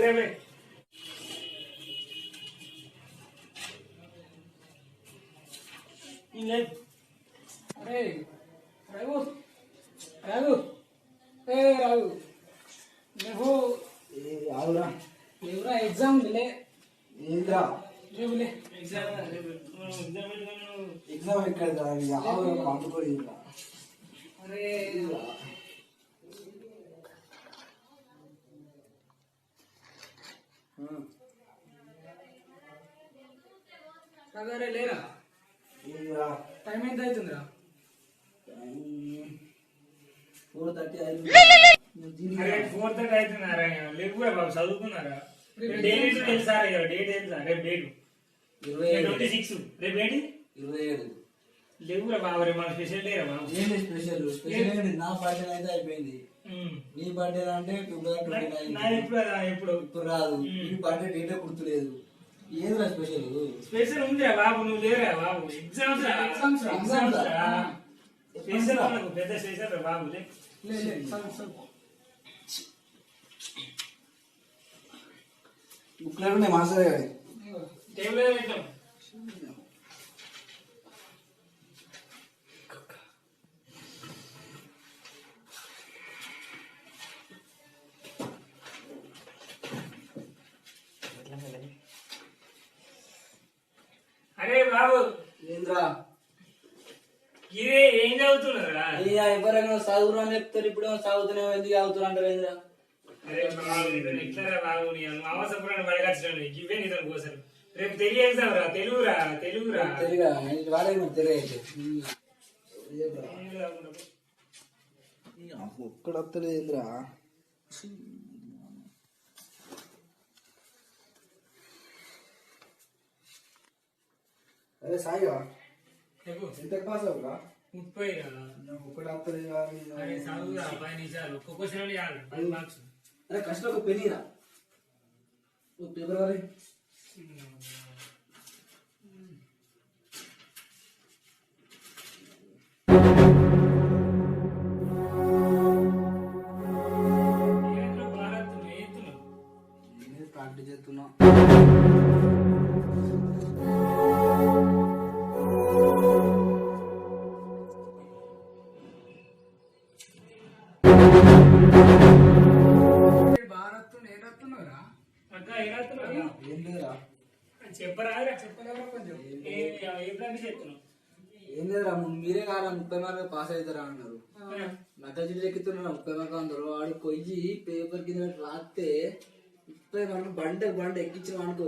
అరే రఘు రఘు ఏ రఘు నువ్వు ఆవురా ఎవరా ఎగ్జామ్ లే ఏంద్రా లేవులే ఎగ్జామ్ ఎక్కడ ఆవు అందుకోడి అరే సగరే లేరా టైం ఎంత అవుతుందిరా 4:30 అయింది 4:30 అవుతున్నారా లేవురా బాబు చదువుకున్నారా డేట్ తెలుసా డేట్ తెలుసా రేపు డేట్ 26 రేపు ఏంటి 27 లేవురా బాబు రేపు మన స్పెషల్ డే రా బాబు ఏంటి స్పెషల్ నా బర్త్డే అయితే అయిపోయింది నీ బర్త్డే అంటే ఇప్పుడు రాదు నీ బర్త్డే డేటే గుర్తులేదు ఏదిరా స్పెషల్ ఉందిరా బాబు నువ్వు లేరా బాబు ఎగ్జామ్స్ స్పెషల్ పెద్ద స్పెషల్ రా బాబు బుక్ లేకుండా మాస్టర్ గారి టేబుల్ పెట్టాం అరే బాబు ఏంద్రా ఇదే ఏం చదువుతున్నారా ఎవరైనా చదువురా అని చెప్తారు ఇప్పుడు చదువుతున్నావు ఎందుకు చదువుతున్నా అంటారు ఏంద్రా అరే బాబు ఎట్లా బాబు నీ అవసరం పడగచ్చడం ఇవే నిజం కోసం రేపు తెలుగు ఎగ్జామ్ రా తెలుగురా తెలుగా వాడే తెలుగు అయితే ఒక్కడ వస్తలేదు ఏంద్రా అరే సాయిగా ఎంత పాస్ అవురా 30 రా ఒకటి వస్తలేదు అరే చదువురా 10 నిమిషాలు ఒక్క క్వశ్చన్ చాలు 10 మార్క్స్ అరే కష్టం ఒక పెళ్ళిరా ఫిబ్రవరి ప్రాక్టీస్ చేస్తున్నా ఏం లేదురా మీరే కారా 30 మార్కులు పాస్ అవుతారా అన్నారు నకల్ చీట్లు ఎక్కుతున్నారు 30 మార్కులు అందరు వాడు కొయ్యి పేపర్ కింద రాస్తే 30 మార్కులు బండ ఎక్కించిన అనుకో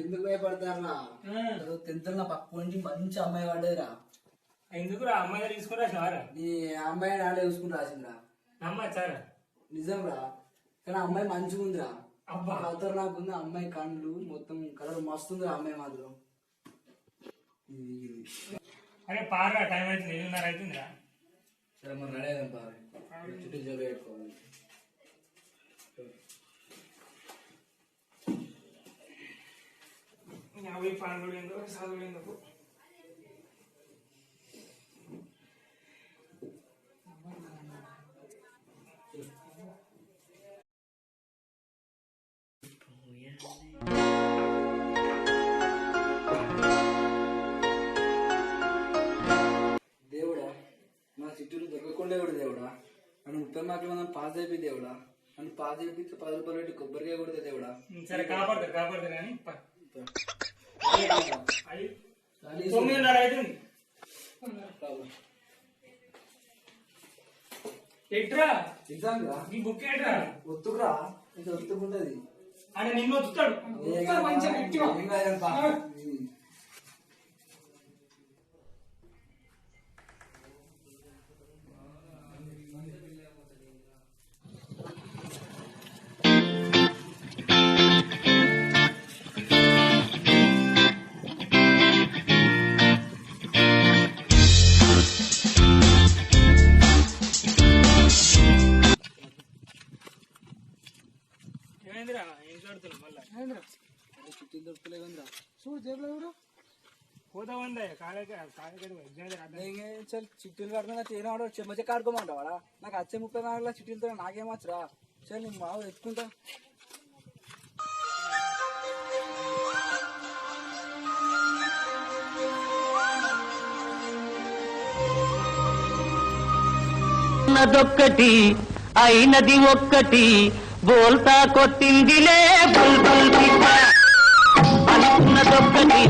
ఎందుకు భయపడతారా 10th నా పక్క నుంచి మంచి అమ్మాయి పడ్డదిరా ఎందుకు అమ్మాయి తీసుకుని రాసినారా నీ అమ్మాయి నాడే చూసుకుని రాసిందిరా నమ్మచ్చారా నిజం రా కానీ అమ్మాయి మంచిగా ఉందిరా కలర్ నాకు ఉంది అమ్మాయి కండ్లు మొత్తం కలర్ మస్తుంది అమ్మాయి మాత్రం అరే పారా టైం అయితే 9:30 అవుతుందిరా సరే మరి రెడీ అయినా పారు చుట్టూ జోలు పెట్టుకోవాలి అవి పాలు ఎందుకు చదువు ఎందుకు దేవుడా మా చిట్టూరు దొరకకుండా కూడా దేవుడా నన్ను 30 మార్కులు మనం పాస్ అయిపోయి దేవుడా నన్ను పాస్ అయిపోయి 10 రూపాయలు పెట్టి కొబ్బరికాయ కొడితే దేవుడా సరే కాపాడతారు కానీ 9:30 అవుతుంది ఎట్రా ఎగ్జామ్ రా ఈ బుక్ ఎట్రా ఒత్తుకురా ఇంకా ఒత్తుకుంటది అంటే నిన్ను వస్తాడు చూడు జేబులో ఎవరు పోతా ఉందా కాలేజ్ ఎగ్జామ్ చల్ చిట్టీలు కడుతున్నా చేయనాడు చెమ్మచ్చ కాడుకోమంటావాడా నాకు వచ్చే 30 మార్కుల చిట్టీలతో నాకేమొచ్చురా చల్ నేను బాగా ఎత్తుకుంటా ఉన్నదొక్కటి అయినది ఒక్కటి బోల్తా కొట్టిందిలే బుల్బుల్ పిట్ట అనుకున్నదొక్కటి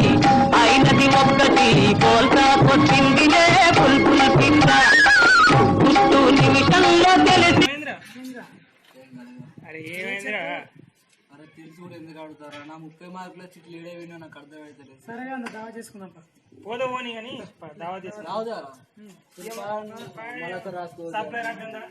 అయినది ఒక్కటి బోల్తా కొట్టిందిలే బుల్బుల్ పిట్ట పుట్టు నిమిషంలో తెలిసి అరే ఏమైందిరా అరే తెలిసి కూడా ఎందుకు అడుగుతారా నా 30 మార్కుల చిట్లు ఏడే వినో నాకు అర్థమవుతలేదు సరే అన్న దావా చేసుకుందాం పోదా పోనీ కానీ దావా చేస్తా రావుదారా రాసుకో సప్లై రాకుండా